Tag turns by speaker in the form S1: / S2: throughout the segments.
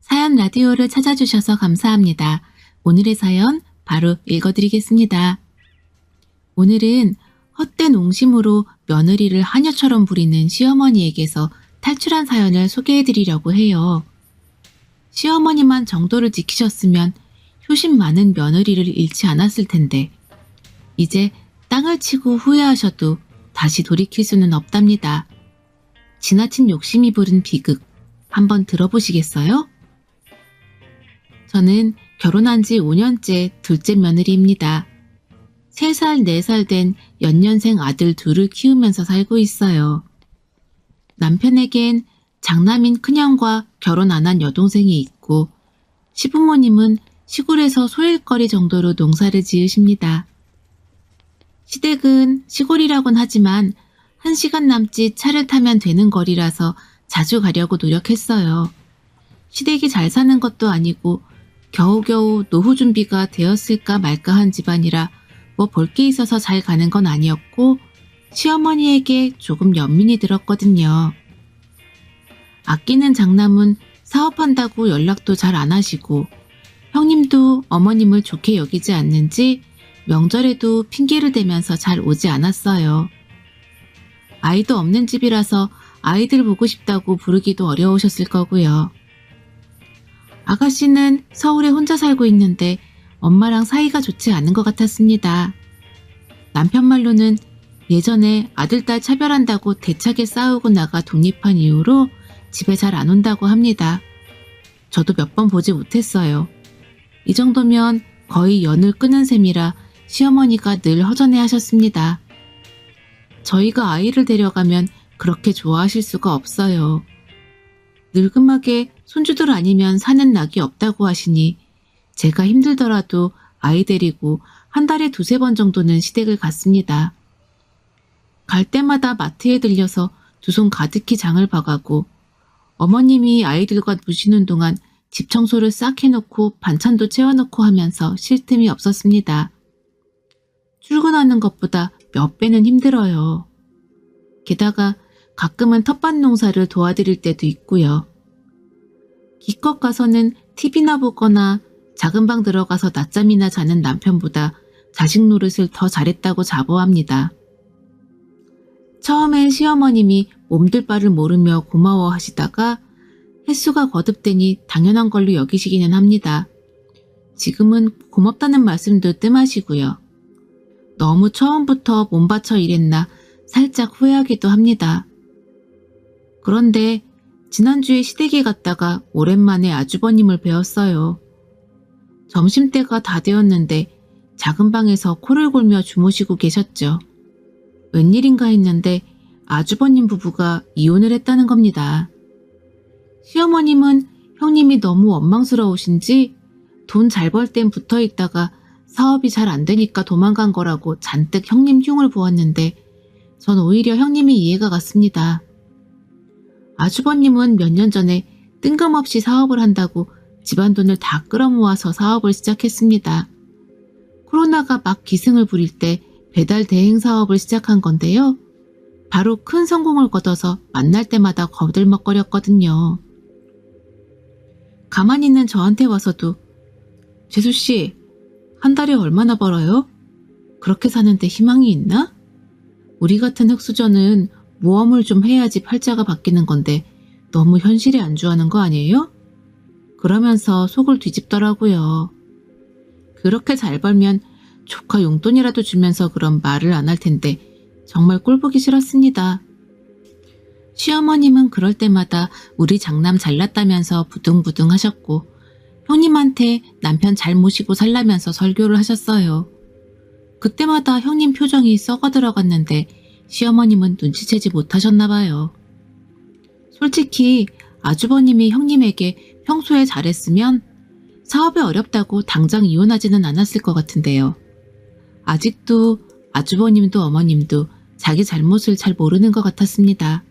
S1: 사연 라디오를 찾아주셔서 감사합니다. 오늘의 사연 바로 읽어드리겠습니다. 오늘은 헛된 옹심으로 며느리를 하녀처럼 부리는 시어머니에게서 탈출한 사연을 소개해드리려고 해요. 시어머니만 정도를 지키셨으면 효심 많은 며느리를 잃지 않았을 텐데 이제 땅을 치고 후회하셔도 다시 돌이킬 수는 없답니다. 지나친 욕심이 부른 비극 한번 들어보시겠어요? 저는 결혼한 지 5년째 둘째 며느리입니다. 3살, 4살 된 연년생 아들 둘을 키우면서 살고 있어요. 남편에겐 장남인 큰형과 결혼 안 한 여동생이 있고 시부모님은 시골에서 소일거리 정도로 농사를 지으십니다. 시댁은 시골이라곤 하지만 1시간 남짓 차를 타면 되는 거리라서 자주 가려고 노력했어요. 시댁이 잘 사는 것도 아니고 겨우겨우 노후 준비가 되었을까 말까 한 집안이라 뭐 볼 게 있어서 잘 가는 건 아니었고 시어머니에게 조금 연민이 들었거든요. 아끼는 장남은 사업한다고 연락도 잘 안 하시고 형님도 어머님을 좋게 여기지 않는지 명절에도 핑계를 대면서 잘 오지 않았어요. 아이도 없는 집이라서 아이들 보고 싶다고 부르기도 어려우셨을 거고요. 아가씨는 서울에 혼자 살고 있는데 엄마랑 사이가 좋지 않은 것 같았습니다. 남편 말로는 예전에 아들딸 차별한다고 대차게 싸우고 나가 독립한 이후로 집에 잘 안 온다고 합니다. 저도 몇 번 보지 못했어요. 이 정도면 거의 연을 끊은 셈이라 시어머니가 늘 허전해 하셨습니다. 저희가 아이를 데려가면 그렇게 좋아하실 수가 없어요. 늙음하게 손주들 아니면 사는 낙이 없다고 하시니 제가 힘들더라도 아이 데리고 한 달에 2-3번 정도는 시댁을 갔습니다. 갈 때마다 마트에 들려서 2손 가득히 장을 봐가고 어머님이 아이들과 노시는 동안 집 청소를 싹 해놓고 반찬도 채워놓고 하면서 쉴 틈이 없었습니다. 출근하는 것보다 몇 배는 힘들어요. 게다가 가끔은 텃밭 농사를 도와드릴 때도 있고요. 기껏 가서는 TV나 보거나 작은 방 들어가서 낮잠이나 자는 남편보다 자식 노릇을 더 잘했다고 자부합니다. 처음엔 시어머님이 몸둘 바를 모르며 고마워하시다가 횟수가 거듭되니 당연한 걸로 여기시기는 합니다. 지금은 고맙다는 말씀도 뜸하시고요. 너무 처음부터 몸바쳐 일했나 살짝 후회하기도 합니다. 그런데 지난주에 시댁에 갔다가 오랜만에 아주버님을 뵈었어요. 점심때가 다 되었는데 작은 방에서 코를 골며 주무시고 계셨죠. 웬일인가 했는데 아주버님 부부가 이혼을 했다는 겁니다. 시어머님은 형님이 너무 원망스러우신지 돈 잘 벌 땐 붙어 있다가 사업이 잘 안 되니까 도망간 거라고 잔뜩 형님 흉을 부었는데 전 오히려 형님이 이해가 갔습니다. 아주버님은 몇 년 전에 뜬금없이 사업을 한다고 집안 돈을 다 끌어모아서 사업을 시작했습니다. 코로나가 막 기승을 부릴 때 배달 대행 사업을 시작한 건데요. 바로 큰 성공을 거둬서 만날 때마다 거들먹거렸거든요. 가만히 있는 저한테 와서도 재수씨, 한 달에 얼마나 벌어요? 그렇게 사는데 희망이 있나? 우리 같은 흑수저는 모험을 좀 해야지 팔자가 바뀌는 건데 너무 현실에 안주하는 거 아니에요? 그러면서 속을 뒤집더라고요. 그렇게 잘 벌면 조카 용돈이라도 주면서 그런 말을 안 할 텐데 정말 꼴보기 싫었습니다. 시어머님은 그럴 때마다 우리 장남 잘났다면서 부둥부둥 하셨고 형님한테 남편 잘 모시고 살라면서 설교를 하셨어요. 그때마다 형님 표정이 썩어 들어갔는데 시어머님은 눈치채지 못하셨나 봐요. 솔직히 아주버님이 형님에게 평소에 잘했으면 사업이 어렵다고 당장 이혼하지는 않았을 것 같은데요. 아직도 아주버님도 어머님도 자기 잘못을 잘 모르는 것 같았습니다.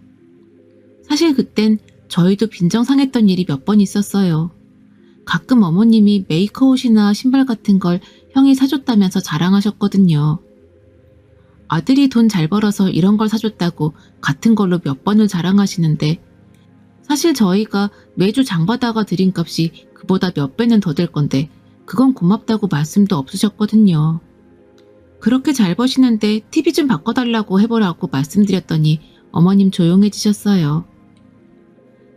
S1: 사실 그땐 저희도 빈정상했던 일이 몇 번 있었어요. 가끔 어머님이 메이커옷이나 신발 같은 걸 형이 사줬다면서 자랑하셨거든요. 아들이 돈 잘 벌어서 이런 걸 사줬다고 같은 걸로 몇 번을 자랑하시는데 사실 저희가 매주 장바다가 드린 값이 그보다 몇 배는 더 될 건데 그건 고맙다고 말씀도 없으셨거든요. 그렇게 잘 버시는데 TV 좀 바꿔달라고 해보라고 말씀드렸더니 어머님 조용해지셨어요.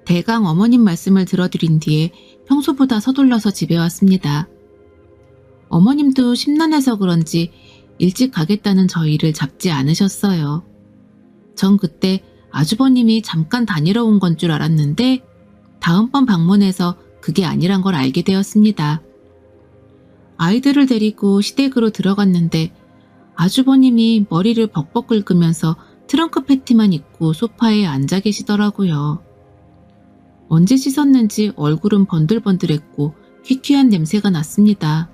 S1: 대강 어머님 말씀을 들어드린 뒤에 평소보다 서둘러서 집에 왔습니다. 어머님도 심란해서 그런지 일찍 가겠다는 저희를 잡지 않으셨어요. 전 그때 아주버님이 잠깐 다니러 온 건 줄 알았는데 다음번 방문해서 그게 아니란 걸 알게 되었습니다. 아이들을 데리고 시댁으로 들어갔는데 아주버님이 머리를 벅벅 긁으면서 트렁크 패티만 입고 소파에 앉아 계시더라고요. 언제 씻었는지 얼굴은 번들번들했고 퀴퀴한 냄새가 났습니다.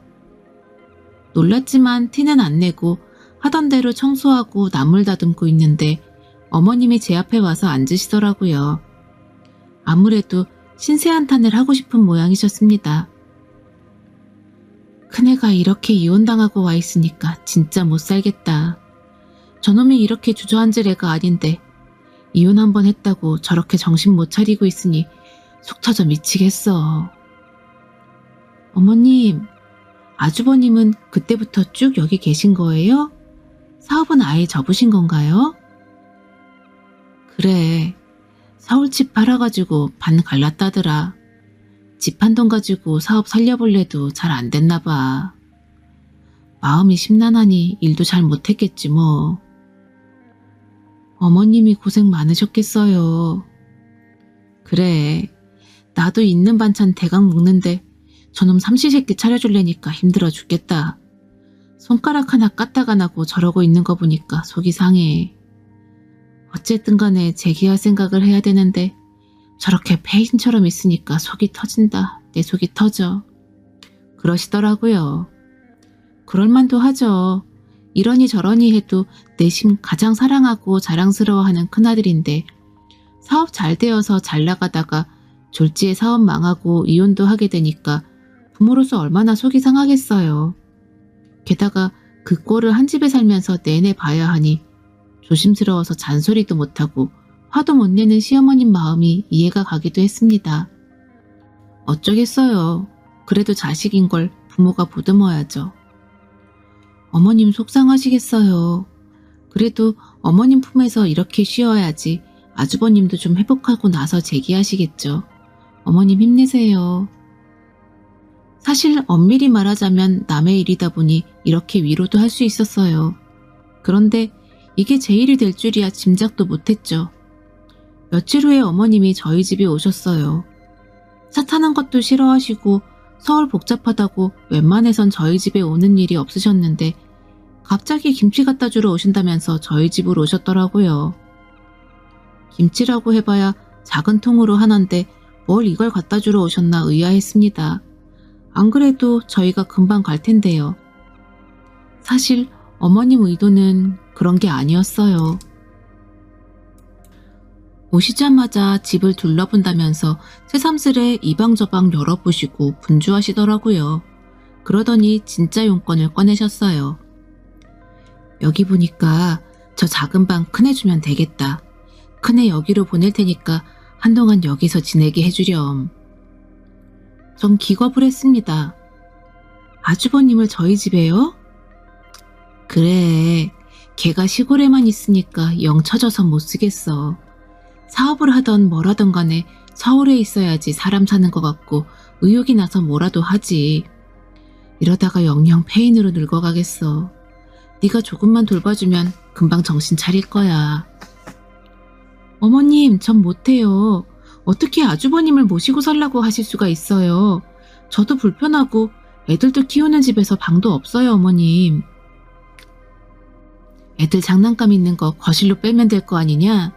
S1: 놀랐지만 티는 안 내고 하던 대로 청소하고 나물 다듬고 있는데 어머님이 제 앞에 와서 앉으시더라고요. 아무래도 신세 한탄을 하고 싶은 모양이셨습니다. 큰애가 이렇게 이혼당하고 와 있으니까 진짜 못 살겠다. 저놈이 이렇게 주저앉을 애가 아닌데 이혼 한번 했다고 저렇게 정신 못 차리고 있으니 속 터져 미치겠어. 어머님, 아주버님은 그때부터 쭉 여기 계신 거예요? 사업은 아예 접으신 건가요? 그래, 서울집 팔아가지고 반 갈랐다더라. 집 한 돈 가지고 사업 살려볼래도 잘 안 됐나 봐. 마음이 심란하니 일도 잘 못했겠지 뭐. 어머님이 고생 많으셨겠어요. 그래, 나도 있는 반찬 대강 먹는데 저놈 삼시세끼 차려줄래니까 힘들어 죽겠다. 손가락 하나 까딱 안 하고 저러고 있는 거 보니까 속이 상해. 어쨌든 간에 재기할 생각을 해야 되는데 저렇게 폐인처럼 있으니까 속이 터진다. 내 속이 터져. 그러시더라고요. 그럴만도 하죠. 이러니 저러니 해도 내심 가장 사랑하고 자랑스러워하는 큰아들인데 사업 잘 되어서 잘 나가다가 졸지에 사업 망하고 이혼도 하게 되니까 부모로서 얼마나 속이 상하겠어요. 게다가 그 꼴을 한 집에 살면서 내내 봐야 하니 조심스러워서 잔소리도 못하고 화도 못 내는 시어머님 마음이 이해가 가기도 했습니다. 어쩌겠어요. 그래도 자식인 걸 부모가 보듬어야죠. 어머님 속상하시겠어요. 그래도 어머님 품에서 이렇게 쉬어야지 아주버님도 좀 회복하고 나서 재기하시겠죠. 어머님 힘내세요. 사실 엄밀히 말하자면 남의 일이다 보니 이렇게 위로도 할 수 있었어요. 그런데 이게 제 일이 될 줄이야 짐작도 못했죠. 며칠 후에 어머님이 저희 집에 오셨어요. 차 타는 것도 싫어하시고 서울 복잡하다고 웬만해선 저희 집에 오는 일이 없으셨는데 갑자기 김치 갖다 주러 오신다면서 저희 집으로 오셨더라고요. 김치라고 해봐야 작은 통으로 하나인데 뭘 이걸 갖다 주러 오셨나 의아했습니다. 안 그래도 저희가 금방 갈 텐데요. 사실 어머님 의도는 그런 게 아니었어요. 오시자마자 집을 둘러본다면서 새삼스레 이방저방 열어보시고 분주하시더라고요. 그러더니 진짜 용건을 꺼내셨어요. 여기 보니까 저 작은 방 큰애 주면 되겠다. 큰애 여기로 보낼 테니까 한동안 여기서 지내게 해주렴. 전 기겁을 했습니다. 아주버님을 저희 집에요? 그래, 걔가 시골에만 있으니까 영 처져서 못 쓰겠어. 사업을 하던 뭘 하던 간에 서울에 있어야지 사람 사는 것 같고 의욕이 나서 뭐라도 하지. 이러다가 영영 폐인으로 늙어가겠어. 네가 조금만 돌봐주면 금방 정신 차릴 거야. 어머님, 전 못해요. 어떻게 아주버님을 모시고 살라고 하실 수가 있어요. 저도 불편하고 애들도 키우는 집에서 방도 없어요, 어머님. 애들 장난감 있는 거 거실로 빼면 될 거 아니냐?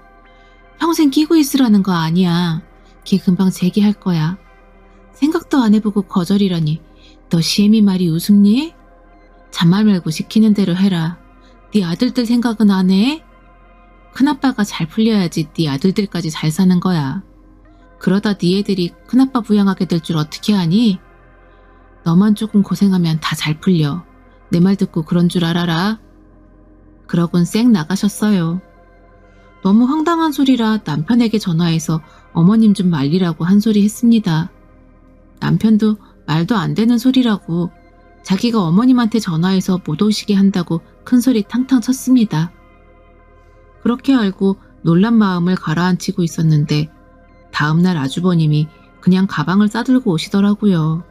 S1: 평생 끼고 있으라는 거 아니야. 걔 금방 재기할 거야. 생각도 안 해보고 거절이라니. 너 시애미 말이 우습니? 잔말 말고 시키는 대로 해라. 네 아들들 생각은 안 해? 큰아빠가 잘 풀려야지 네 아들들까지 잘 사는 거야. 그러다 네 애들이 큰아빠 부양하게 될 줄 어떻게 아니? 너만 조금 고생하면 다 잘 풀려. 내 말 듣고 그런 줄 알아라. 그러곤 쌩 나가셨어요. 너무 황당한 소리라 남편에게 전화해서 어머님 좀 말리라고 한 소리 했습니다. 남편도 말도 안 되는 소리라고 자기가 어머님한테 전화해서 못 오시게 한다고 큰 소리 탕탕 쳤습니다. 그렇게 알고 놀란 마음을 가라앉히고 있었는데 다음날 아주버님이 그냥 가방을 싸들고 오시더라고요.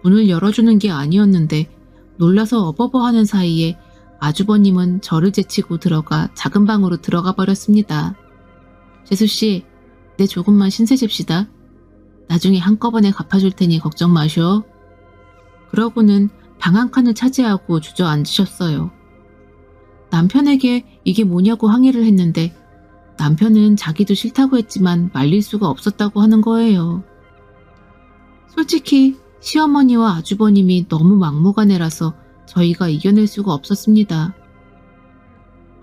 S1: 문을 열어주는 게 아니었는데 놀라서 어버버하는 사이에 아주버님은 저를 제치고 들어가 작은 방으로 들어가 버렸습니다. 재수씨, 내 조금만 신세 집시다. 나중에 한꺼번에 갚아줄 테니 걱정 마쇼. 그러고는 방 한 칸을 차지하고 주저앉으셨어요. 남편에게 이게 뭐냐고 항의를 했는데 남편은 자기도 싫다고 했지만 말릴 수가 없었다고 하는 거예요. 솔직히 시어머니와 아주버님이 너무 막무가내라서 저희가 이겨낼 수가 없었습니다.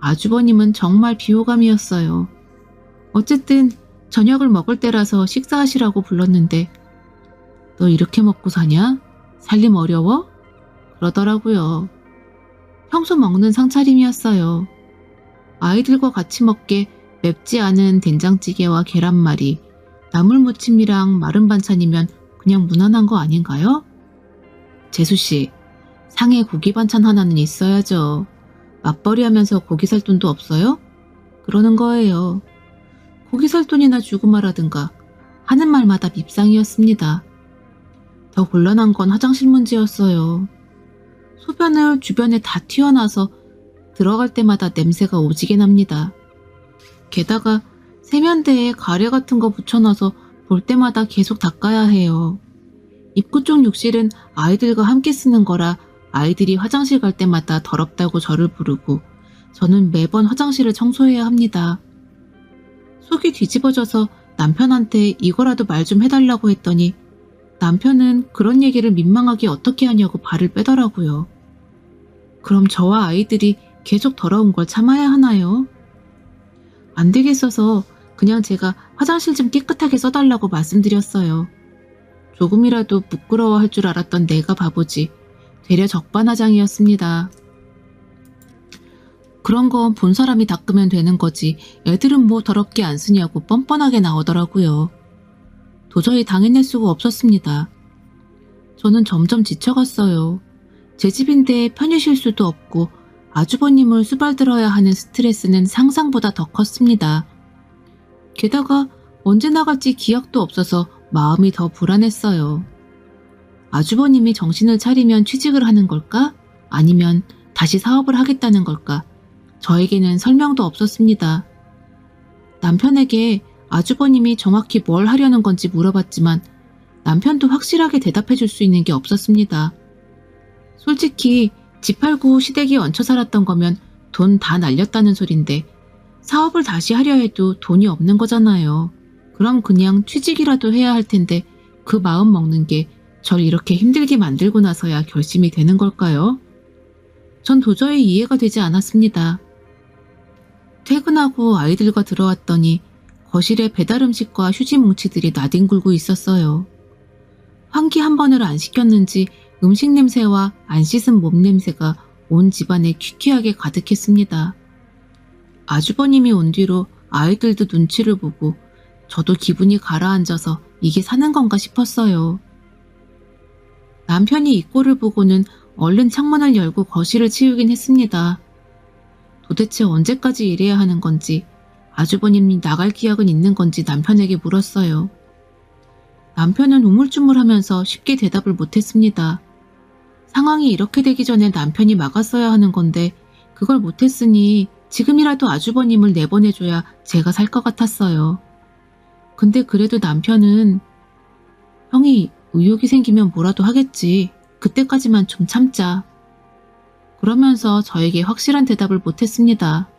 S1: 아주버님은 정말 비호감이었어요. 어쨌든 저녁을 먹을 때라서 식사하시라고 불렀는데 너 이렇게 먹고 사냐? 살림 어려워? 그러더라고요. 평소 먹는 상차림이었어요. 아이들과 같이 먹게 맵지 않은 된장찌개와 계란말이, 나물무침이랑 마른 반찬이면 그냥 무난한 거 아닌가요? 재수씨, 상에 고기 반찬 하나는 있어야죠. 맞벌이 하면서 고기 살 돈도 없어요? 그러는 거예요. 고기 살 돈이나 주고 말하든가 하는 말마다 밉상이었습니다. 더 곤란한 건 화장실 문제였어요. 소변을 주변에 다 튀어나와서 들어갈 때마다 냄새가 오지게 납니다. 게다가 세면대에 가래 같은 거 붙여놔서 볼 때마다 계속 닦아야 해요. 입구 쪽 욕실은 아이들과 함께 쓰는 거라 아이들이 화장실 갈 때마다 더럽다고 저를 부르고 저는 매번 화장실을 청소해야 합니다. 속이 뒤집어져서 남편한테 이거라도 말 좀 해달라고 했더니 남편은 그런 얘기를 민망하게 어떻게 하냐고 발을 빼더라고요. 그럼 저와 아이들이 계속 더러운 걸 참아야 하나요? 안 되겠어서 그냥 제가 화장실 좀 깨끗하게 써달라고 말씀드렸어요. 조금이라도 부끄러워할 줄 알았던 내가 바보지 되려 적반하장이었습니다. 그런 건 본 사람이 닦으면 되는 거지 애들은 뭐 더럽게 안 쓰냐고 뻔뻔하게 나오더라고요. 도저히 당해낼 수가 없었습니다. 저는 점점 지쳐갔어요. 제 집인데 편히 쉴 수도 없고 아주버님을 수발들어야 하는 스트레스는 상상보다 더 컸습니다. 게다가 언제 나갈지 기약도 없어서 마음이 더 불안했어요. 아주버님이 정신을 차리면 취직을 하는 걸까? 아니면 다시 사업을 하겠다는 걸까? 저에게는 설명도 없었습니다. 남편에게 아주버님이 정확히 뭘 하려는 건지 물어봤지만 남편도 확실하게 대답해 줄 수 있는 게 없었습니다. 솔직히 집 팔고 시댁에 얹혀 살았던 거면 돈 다 날렸다는 소린데 사업을 다시 하려 해도 돈이 없는 거잖아요. 그럼 그냥 취직이라도 해야 할 텐데 그 마음 먹는 게 절 이렇게 힘들게 만들고 나서야 결심이 되는 걸까요? 전 도저히 이해가 되지 않았습니다. 퇴근하고 아이들과 들어왔더니 거실에 배달 음식과 휴지 뭉치들이 나뒹굴고 있었어요. 환기 한 번을 안 시켰는지 음식 냄새와 안 씻은 몸 냄새가 온 집안에 퀴퀴하게 가득했습니다. 아주버님이 온 뒤로 아이들도 눈치를 보고 저도 기분이 가라앉아서 이게 사는 건가 싶었어요. 남편이 이 꼴을 보고는 얼른 창문을 열고 거실을 치우긴 했습니다. 도대체 언제까지 이래야 하는 건지 아주버님이 나갈 기약은 있는 건지 남편에게 물었어요. 남편은 우물쭈물하면서 쉽게 대답을 못했습니다. 상황이 이렇게 되기 전에 남편이 막았어야 하는 건데 그걸 못했으니 지금이라도 아주버님을 내보내줘야 제가 살 것 같았어요. 근데 그래도 남편은 형이 의욕이 생기면 뭐라도 하겠지. 그때까지만 좀 참자. 그러면서 저에게 확실한 대답을 못했습니다.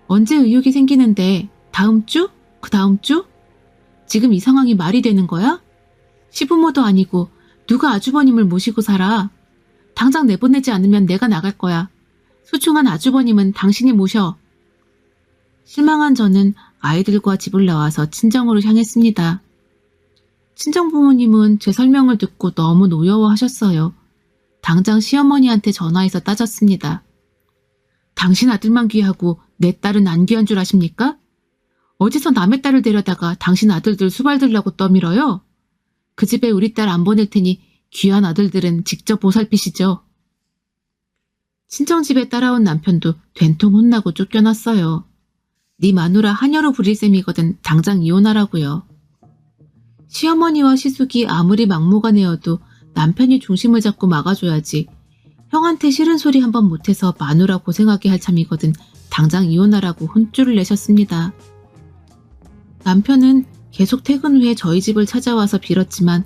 S1: 언제 의욕이 생기는데 다음 주? 그 다음 주? 지금 이 상황이 말이 되는 거야? 시부모도 아니고 누가 아주버님을 모시고 살아. 당장 내보내지 않으면 내가 나갈 거야. 소중한 아주버님은 당신이 모셔. 실망한 저는 아이들과 집을 나와서 친정으로 향했습니다. 친정부모님은 제 설명을 듣고 너무 노여워하셨어요. 당장 시어머니한테 전화해서 따졌습니다. 당신 아들만 귀하고 내 딸은 안 귀한 줄 아십니까? 어디서 남의 딸을 데려다가 당신 아들들 수발들라고 떠밀어요? 그 집에 우리 딸 안 보낼 테니 귀한 아들들은 직접 보살피시죠. 친정집에 따라온 남편도 된통 혼나고 쫓겨났어요. 네 마누라 한여로 부릴 셈이거든 당장 이혼하라고요. 시어머니와 시숙이 아무리 막무가내여도 남편이 중심을 잡고 막아줘야지. 형한테 싫은 소리 한번 못해서 마누라 고생하게 할 참이거든 당장 이혼하라고 혼쭐을 내셨습니다. 남편은 계속 퇴근 후에 저희 집을 찾아와서 빌었지만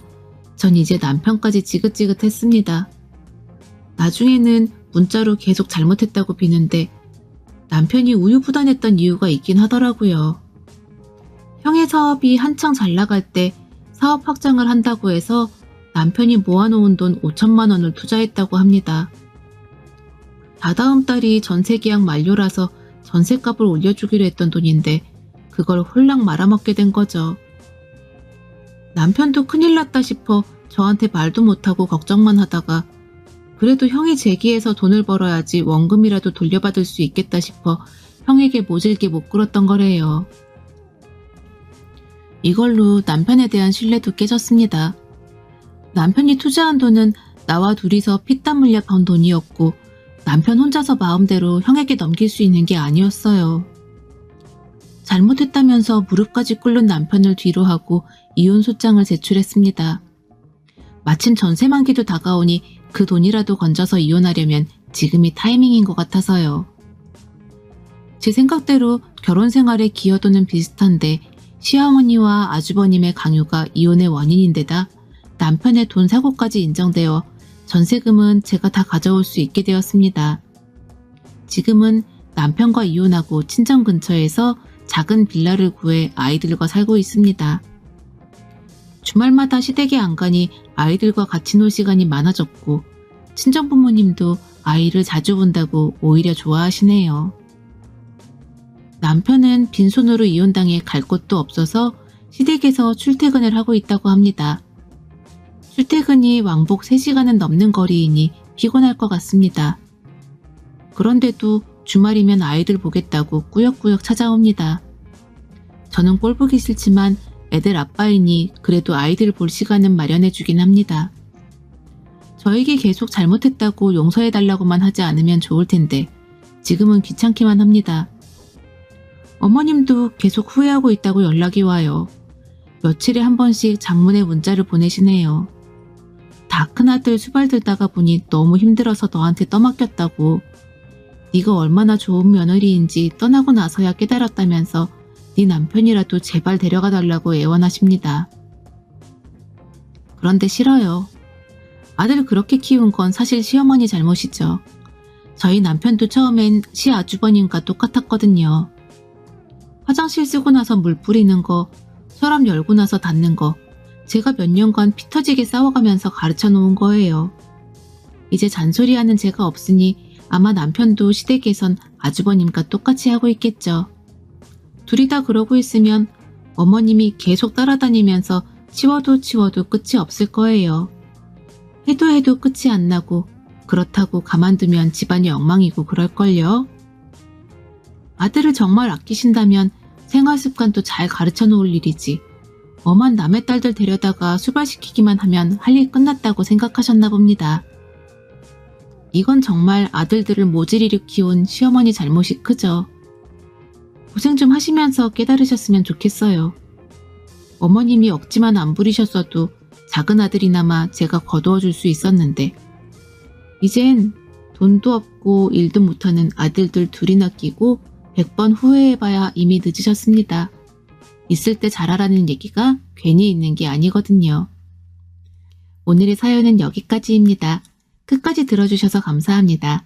S1: 전 이제 남편까지 지긋지긋했습니다. 나중에는 문자로 계속 잘못했다고 비는데 남편이 우유부단했던 이유가 있긴 하더라고요. 형의 사업이 한창 잘 나갈 때 사업 확장을 한다고 해서 남편이 모아놓은 돈 5천만 원을 투자했다고 합니다. 다다음 달이 전세계약 만료라서 전세값을 올려주기로 했던 돈인데 그걸 홀랑 말아먹게 된 거죠. 남편도 큰일 났다 싶어 저한테 말도 못하고 걱정만 하다가 그래도 형이 제기해서 돈을 벌어야지 원금이라도 돌려받을 수 있겠다 싶어 형에게 모질게 못 굴었던 거래요. 이걸로 남편에 대한 신뢰도 깨졌습니다. 남편이 투자한 돈은 나와 둘이서 피땀 흘려 번 돈이었고 남편 혼자서 마음대로 형에게 넘길 수 있는 게 아니었어요. 잘못했다면서 무릎까지 꿇는 남편을 뒤로 하고 이혼 소장을 제출했습니다. 마침 전세 만기도 다가오니 그 돈이라도 건져서 이혼하려면 지금이 타이밍인 것 같아서요. 제 생각대로 결혼 생활에 기여도는 비슷한데 시어머니와 아주버님의 강요가 이혼의 원인인데다 남편의 돈 사고까지 인정되어 전세금은 제가 다 가져올 수 있게 되었습니다. 지금은 남편과 이혼하고 친정 근처에서 작은 빌라를 구해 아이들과 살고 있습니다. 주말마다 시댁에 안 가니 아이들과 같이 놀 시간이 많아졌고 친정 부모님도 아이를 자주 본다고 오히려 좋아하시네요. 남편은 빈손으로 이혼당해 갈 곳도 없어서 시댁에서 출퇴근을 하고 있다고 합니다. 출퇴근이 왕복 3시간은 넘는 거리이니 피곤할 것 같습니다. 그런데도 주말이면 아이들 보겠다고 꾸역꾸역 찾아옵니다. 저는 꼴 보기 싫지만 애들 아빠이니 그래도 아이들 볼 시간은 마련해 주긴 합니다. 저에게 계속 잘못했다고 용서해달라고만 하지 않으면 좋을 텐데 지금은 귀찮기만 합니다. 어머님도 계속 후회하고 있다고 연락이 와요. 며칠에 한 번씩 장문의 문자를 보내시네요. 다 큰아들 수발들다가 보니 너무 힘들어서 너한테 떠맡겼다고. 네가 얼마나 좋은 며느리인지 떠나고 나서야 깨달았다면서 네 남편이라도 제발 데려가 달라고 애원하십니다. 그런데 싫어요. 아들 그렇게 키운 건 사실 시어머니 잘못이죠. 저희 남편도 처음엔 시아주버님과 똑같았거든요. 화장실 쓰고 나서 물 뿌리는 거, 서랍 열고 나서 닫는 거, 제가 몇 년간 피 터지게 싸워가면서 가르쳐 놓은 거예요. 이제 잔소리하는 제가 없으니 아마 남편도 시댁에선 아주버님과 똑같이 하고 있겠죠. 둘이 다 그러고 있으면 어머님이 계속 따라다니면서 치워도 끝이 없을 거예요. 해도 끝이 안 나고 그렇다고 가만두면 집안이 엉망이고 그럴걸요. 아들을 정말 아끼신다면 생활습관도 잘 가르쳐 놓을 일이지. 엄한 남의 딸들 데려다가 수발시키기만 하면 할 일 끝났다고 생각하셨나 봅니다. 이건 정말 아들들을 모질이려 키운 시어머니 잘못이 크죠. 고생 좀 하시면서 깨달으셨으면 좋겠어요. 어머님이 억지만 안 부리셨어도 작은 아들이나마 제가 거두어줄 수 있었는데 이젠 돈도 없고 일도 못하는 아들들 둘이나 끼고 100번 후회해봐야 이미 늦으셨습니다. 있을 때 잘하라는 얘기가 괜히 있는 게 아니거든요. 오늘의 사연은 여기까지입니다. 끝까지 들어주셔서 감사합니다.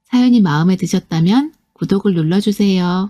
S1: 사연이 마음에 드셨다면 구독을 눌러주세요.